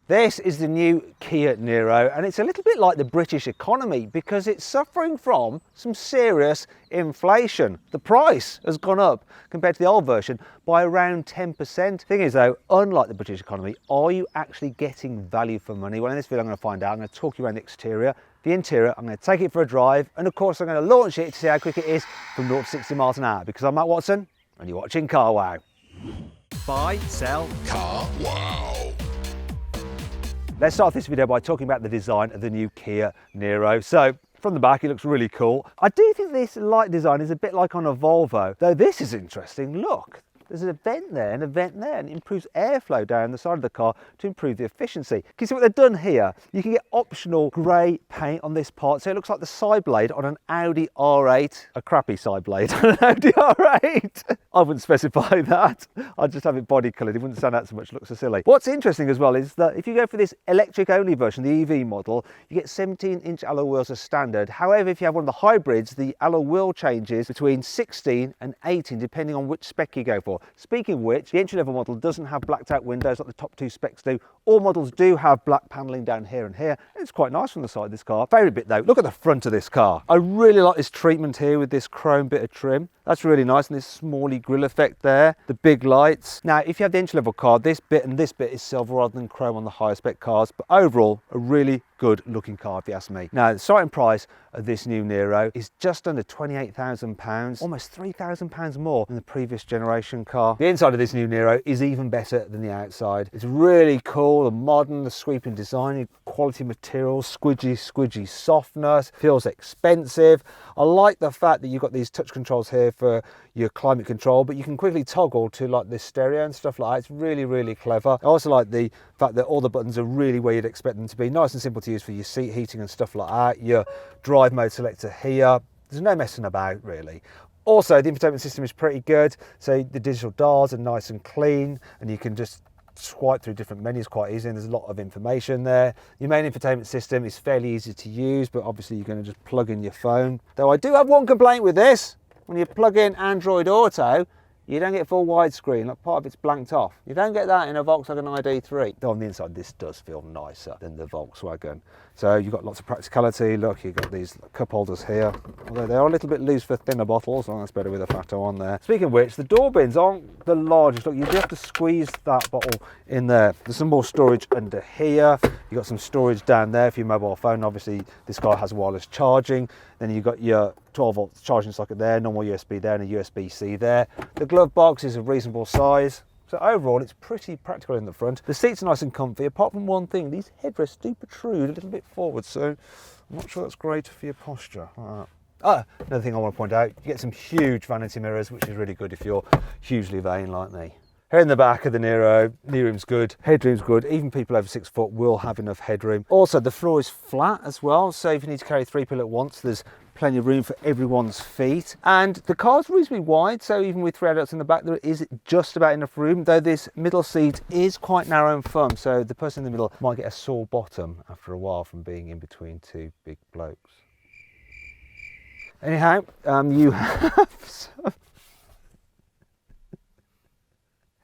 This is the new Kia Niro, and it's a little bit like the British economy because it's suffering from some serious inflation. The price has gone up compared to the old version by around 10%. Thing is though, unlike the British economy, are you actually getting value for money? Well, in this video I'm going to find out. I'm going to talk you around the exterior, the interior, I'm going to take it for a drive, and of course I'm going to launch it to see how quick it is from 0 to 60 miles an hour, because I'm Matt Watson and you're watching CarWow. Buy, sell, CarWow. Let's start this video by talking about the design of the new Kia Niro. So from the back it looks really cool. I do think this light design is a bit like on a Volvo, though this is interesting. Look, there's a vent there and a vent there, and it improves airflow down the side of the car to improve the efficiency. Can you see what they've done here? You can get optional grey paint on this part, so it looks like the side blade on an Audi R8, a crappy side blade on an Audi R8. I wouldn't specify that. I'd just have it body coloured. It wouldn't stand out so much, it looks so silly. What's interesting as well is that if you go for this electric only version, the EV model, you get 17-inch alloy wheels as standard. However, if you have one of the hybrids, the alloy wheel changes between 16 and 18 depending on which spec you go for. Speaking of which, the entry-level model doesn't have blacked out windows like the top two specs do. All models do have black panelling down here and here. It's quite nice from the side of this car. Favourite bit though, look at the front of this car. I really like this treatment here with this chrome bit of trim. That's really nice, and this smally grille effect there, the big lights. Now, if you have the entry-level car, this bit and this bit is silver rather than chrome on the higher spec cars, but overall, a really good looking car if you ask me. Now, the starting price of this new Niro is just under £28,000, almost £3,000 more than the previous generation car. The inside of this new Niro is even better than the outside. It's really cool, the modern, the sweeping design, quality materials, squidgy softness, feels expensive. I like the fact that you've got these touch controls here for your climate control, but you can quickly toggle to like this stereo and stuff like that. It's really clever. I also like the fact that all the buttons are really where you'd expect them to be, nice and simple to use for your seat heating and stuff like that. Your drive mode selector here, there's no messing about really. Also, the infotainment system is pretty good, so the digital dials are nice and clean, and you can just swipe through different menus quite easily, and there's a lot of information there. Your main infotainment system is fairly easy to use, but obviously you're going to just plug in your phone. Though I do have one complaint with this: when you plug in Android Auto, you don't get full widescreen, like part of it's blanked off. You don't get that in a Volkswagen ID3. Though on the inside, this does feel nicer than the Volkswagen. So you've got lots of practicality. Look, you've got these cup holders here, although they are a little bit loose for thinner bottles, so that's better with a fatter one there. Speaking of which, the door bins aren't the largest. Look, you do have to squeeze that bottle in there. There's some more storage under here. You've got some storage down there for your mobile phone. Obviously, this car has wireless charging. Then you've got your 12-volt charging socket there, normal USB there, and a USB-C there. The glove box is a reasonable size. So overall, it's pretty practical in the front. The seats are nice and comfy, apart from one thing: these headrests do protrude a little bit forward, so I'm not sure that's great for your posture. Another thing I want to point out, you get some huge vanity mirrors, which is really good if you're hugely vain like me. Here in the back of the Niro, knee-room's good, headroom's good. Even people over 6 foot will have enough headroom. Also, the floor is flat as well, so if you need to carry 3 people at once, there's plenty of room for everyone's feet. And the car's reasonably wide, so even with 3 adults in the back, there is just about enough room, though this middle seat is quite narrow and firm, so the person in the middle might get a sore bottom after a while from being in between 2 big blokes. Anyhow, you have some...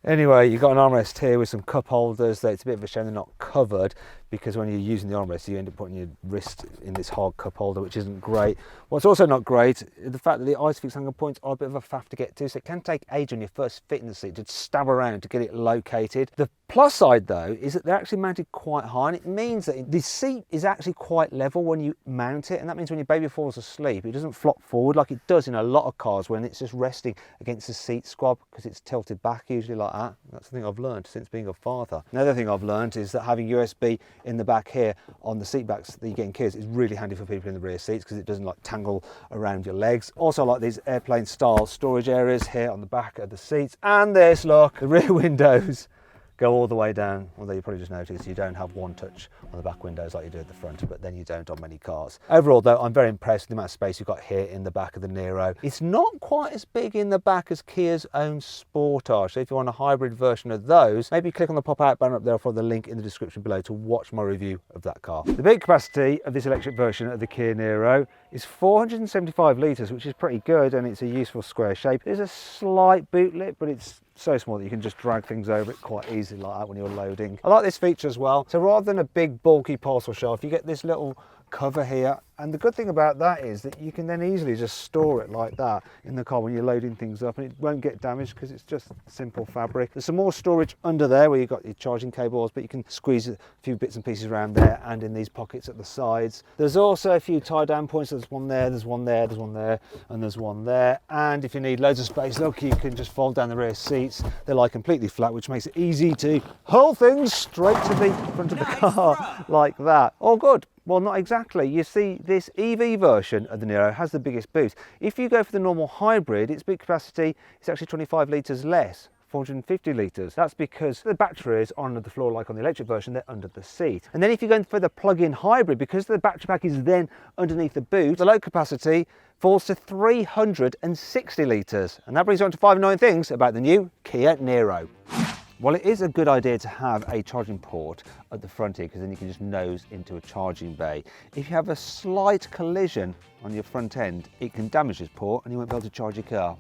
Anyway, you've got an armrest here with some cup holders. Though it's a bit of a shame they're not covered, because when you're using the armrest, you end up putting your wrist in this hard cup holder, which isn't great. What's also not great is the fact that the ISOFIX angle points are a bit of a faff to get to, so it can take age on your first fit in the seat to stab around to get it located. The plus side, though, is that they're actually mounted quite high, and it means that the seat is actually quite level when you mount it, and that means when your baby falls asleep, it doesn't flop forward like it does in a lot of cars when it's just resting against the seat squab, because it's tilted back usually like that. That's the thing I've learned since being a father. Another thing I've learned is that having USB in the back here on the seat backs that you get in Kias is really handy for people in the rear seats, because it doesn't like tangle around your legs. Also, I like these airplane style storage areas here on the back of the seats. And this, look, the rear windows go all the way down, although you probably just noticed you don't have one touch on the back windows like you do at the front, but then you don't on many cars. Overall though, I'm very impressed with the amount of space you've got here in the back of the Niro. It's not quite as big in the back as Kia's own Sportage, so if you want a hybrid version of those, maybe click on the pop-out banner up there for the link in the description below to watch my review of that car. The big capacity of this electric version of the Kia Niro is 475 litres, which is pretty good, and it's a useful square shape. There's a slight boot lip, but it's so small that you can just drag things over it quite easily like that when you're loading. I like this feature as well. So rather than a big bulky parcel shelf, you get this little cover here, and the good thing about that is that you can then easily just store it like that in the car when you're loading things up, and it won't get damaged because it's just simple fabric. There's some more storage under there where you've got your charging cables, but you can squeeze a few bits and pieces around there and in these pockets at the sides. There's also a few tie down points. There's one there, there's one there, there's one there, and there's one there. And if you need loads of space, look, you can just fold down the rear seats. They're like completely flat, which makes it easy to haul things straight to the front of the car like that. All good. Well, not exactly. You see, this EV version of the Niro has the biggest boost. If you go for the normal hybrid, its boot capacity is actually 25 litres less, 450 litres. That's because the batteries are under the floor like on the electric version, they're under the seat. And then if you're going for the plug-in hybrid, because the battery pack is then underneath the boot, the load capacity falls to 360 litres. And that brings you on to 5 annoying things about the new Kia Niro. Well, it is a good idea to have a charging port at the front here, because then you can just nose into a charging bay. If you have a slight collision on your front end, it can damage this port and you won't be able to charge your car.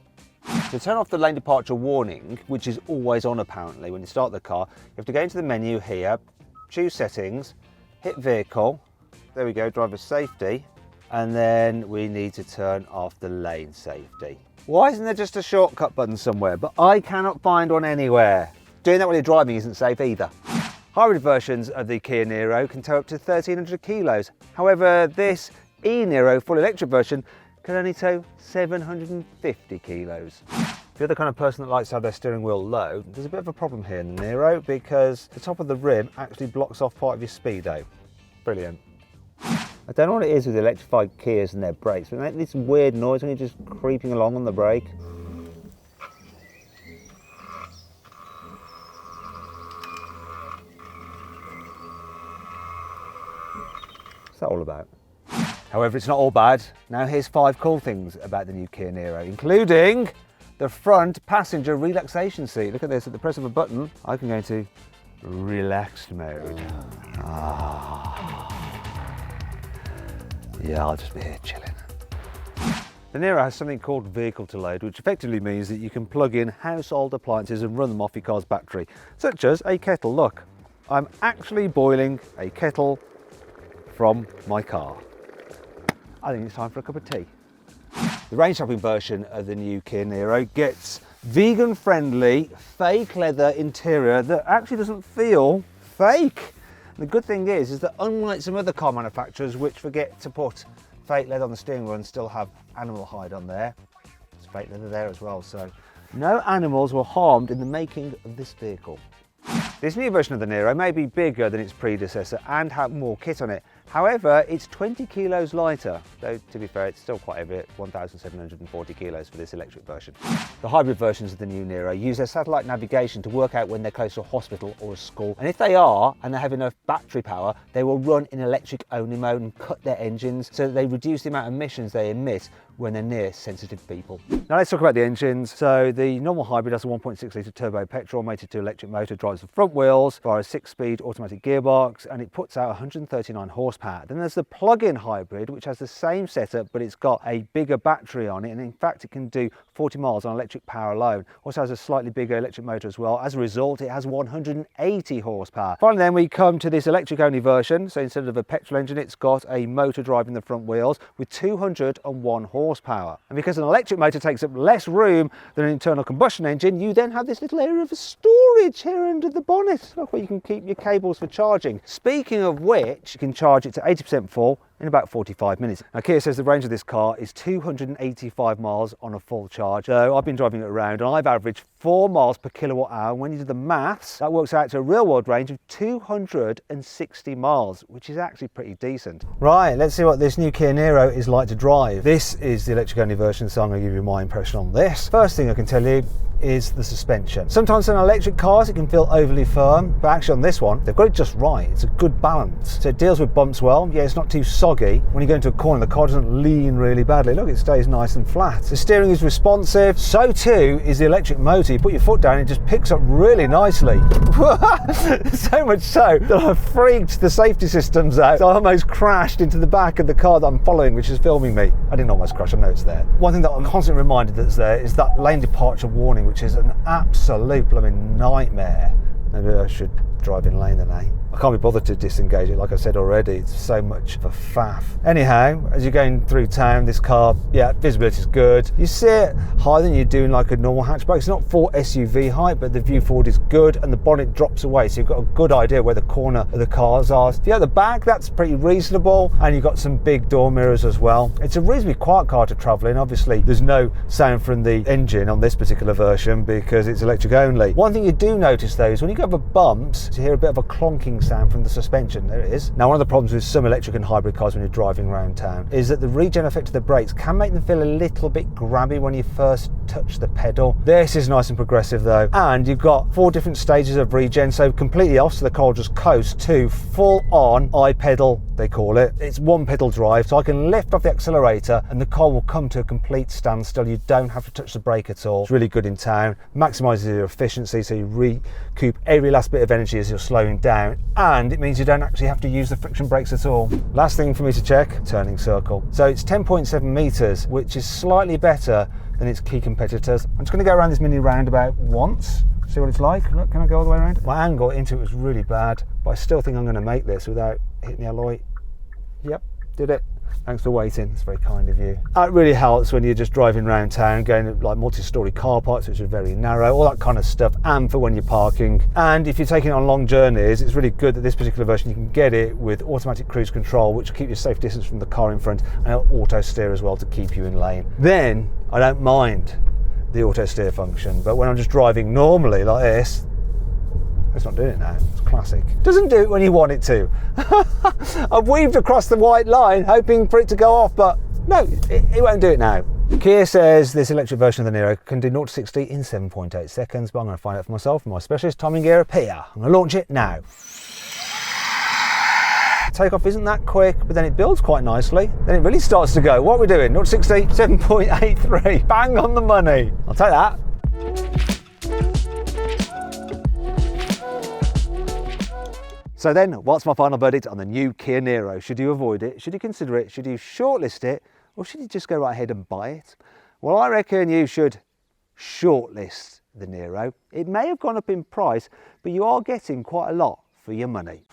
To turn off the lane departure warning, which is always on apparently when you start the car, you have to go into the menu here, choose settings, hit vehicle, there we go, driver safety, and then we need to turn off the lane safety. Why isn't there just a shortcut button somewhere? But I cannot find one anywhere. Doing that while you're driving isn't safe either. Hybrid versions of the Kia Niro can tow up to 1,300 kilos. However, this e-Niro full electric version can only tow 750 kilos. If you're the kind of person that likes to have their steering wheel low, there's a bit of a problem here in the Niro because the top of the rim actually blocks off part of your speedo. Brilliant. I don't know what it is with electrified Kias and their brakes, but they make this weird noise when you're just creeping along on the brake. What's that all about? However, it's not all bad. Now here's 5 cool things about the new Kia Niro, including the front passenger relaxation seat. Look at this, at the press of a button, I can go into relaxed mode. Yeah, I'll just be here chilling. The Niro has something called vehicle to load, which effectively means that you can plug in household appliances and run them off your car's battery, such as a kettle. Look, I'm actually boiling a kettle from my car. I think it's time for a cup of tea. The range shopping version of the new Kia Niro gets vegan-friendly fake leather interior that actually doesn't feel fake. And the good thing is that unlike some other car manufacturers which forget to put fake leather on the steering wheel and still have animal hide on there, there's fake leather there as well, so no animals were harmed in the making of this vehicle. This new version of the Niro may be bigger than its predecessor and have more kit on it. However, it's 20 kilos lighter, though to be fair, it's still quite heavy at 1,740 kilos for this electric version. The hybrid versions of the new Niro use their satellite navigation to work out when they're close to a hospital or a school. And if they are, and they have enough battery power, they will run in electric only mode and cut their engines so that they reduce the amount of emissions they emit when they're near sensitive people. Now let's talk about the engines. So the normal hybrid has a 1.6 litre turbo petrol mated to electric motor, drives the front wheels via a 6-speed automatic gearbox, and it puts out 139 horsepower. Then there's the plug-in hybrid, which has the same setup, but it's got a bigger battery on it, and in fact it can do 40 miles on electric power alone. Also has a slightly bigger electric motor as well. As a result, it has 180 horsepower. Finally then we come to this electric only version. So instead of a petrol engine, it's got a motor driving the front wheels with 201 horsepower. And because an electric motor takes up less room than an internal combustion engine, you then have this little area of storage here under the bonnet. Look, where you can keep your cables for charging. Speaking of which, you can charge it to 80% full in about 45 minutes. Now Kia says the range of this car is 285 miles on a full charge. So I've been driving it around and I've averaged 4 miles per kilowatt hour. When you do the maths, that works out to a real world range of 260 miles, which is actually pretty decent. Right, let's see what this new Kia Niro is like to drive. This is the electric only version, so I'm going to give you my impression on this. First thing I can tell you is the suspension. Sometimes on electric cars it can feel overly firm, but actually on this one they've got it just right. It's a good balance. So it deals with bumps well. Yeah, it's not too soggy. When you go into a corner, the car doesn't lean really badly. Look, it stays nice and flat. The steering is responsive. So too is the electric motor. you put your foot down, it just picks up really nicely. So much so that I freaked the safety systems out. So I almost crashed into the back of the car that I'm following, which is filming me. I didn't almost crash, I know it's there. One thing that I'm constantly reminded that's there is that lane departure warning, which is an absolute blooming nightmare. Maybe I should drive in lane then, eh? I can't be bothered to disengage it, like I said already. It's so much of a faff. Anyhow, as you're going through town, this car, yeah, visibility is good. You see it higher than you do in like a normal hatchback. It's not full SUV height, but the view forward is good and the bonnet drops away, so you've got a good idea where the corner of the cars are. If you're at the back, that's pretty reasonable, and you've got some big door mirrors as well. It's a reasonably quiet car to travel in. Obviously, there's no sound from the engine on this particular version because it's electric only. One thing you do notice though is when you go over bumps, you hear a bit of a clonking sound from the suspension. There it is. Now, one of the problems with some electric and hybrid cars when you're driving around town is that the regen effect of the brakes can make them feel a little bit grabby when you first touch the pedal. This is nice and progressive though, and you've got 4 different stages of regen, so completely off, so the car will just coast to full on I-pedal, they call it. It's one pedal drive, so I can lift off the accelerator and the car will come to a complete standstill. You don't have to touch the brake at all. It's really good in town, maximises your efficiency, so you recoup every last bit of energy as you're slowing down, and it means you don't actually have to use the friction brakes at all. Last thing for me to check, turning circle. So it's 10.7 meters, which is slightly better than its key competitors. I'm just going to go around this mini roundabout once, see what it's like. Look, can I go all the way around? My angle into it was really bad, but I still think I'm going to make this without hitting the alloy. Yep, did it. Thanks for waiting, it's very kind of you. It really helps when you're just driving around town, going to like multi-storey car parks, which are very narrow, all that kind of stuff, and for when you're parking. And if you're taking it on long journeys, it's really good that this particular version, you can get it with automatic cruise control, which will keep you a safe distance from the car in front, and it'll auto steer as well to keep you in lane. Then, I don't mind the auto steer function, but when I'm just driving normally like this, it's not doing it now. It's classic. Doesn't do it when you want it to. I've weaved across the white line hoping for it to go off, but no, it won't do it now. Kia says this electric version of the Niro can do 0 to 60 in 7.8 seconds, but I'm going to find out for myself from my specialist timing gear up here. I'm going to launch it now. Takeoff isn't that quick, but then it builds quite nicely. Then it really starts to go. What are we doing? 0 to 60, 7.83. Bang on the money. I'll take that. So then, what's my final verdict on the new Kia Niro? Should you avoid it? Should you consider it? Should you shortlist it? Or should you just go right ahead and buy it? Well, I reckon you should shortlist the Niro. It may have gone up in price, but you are getting quite a lot for your money.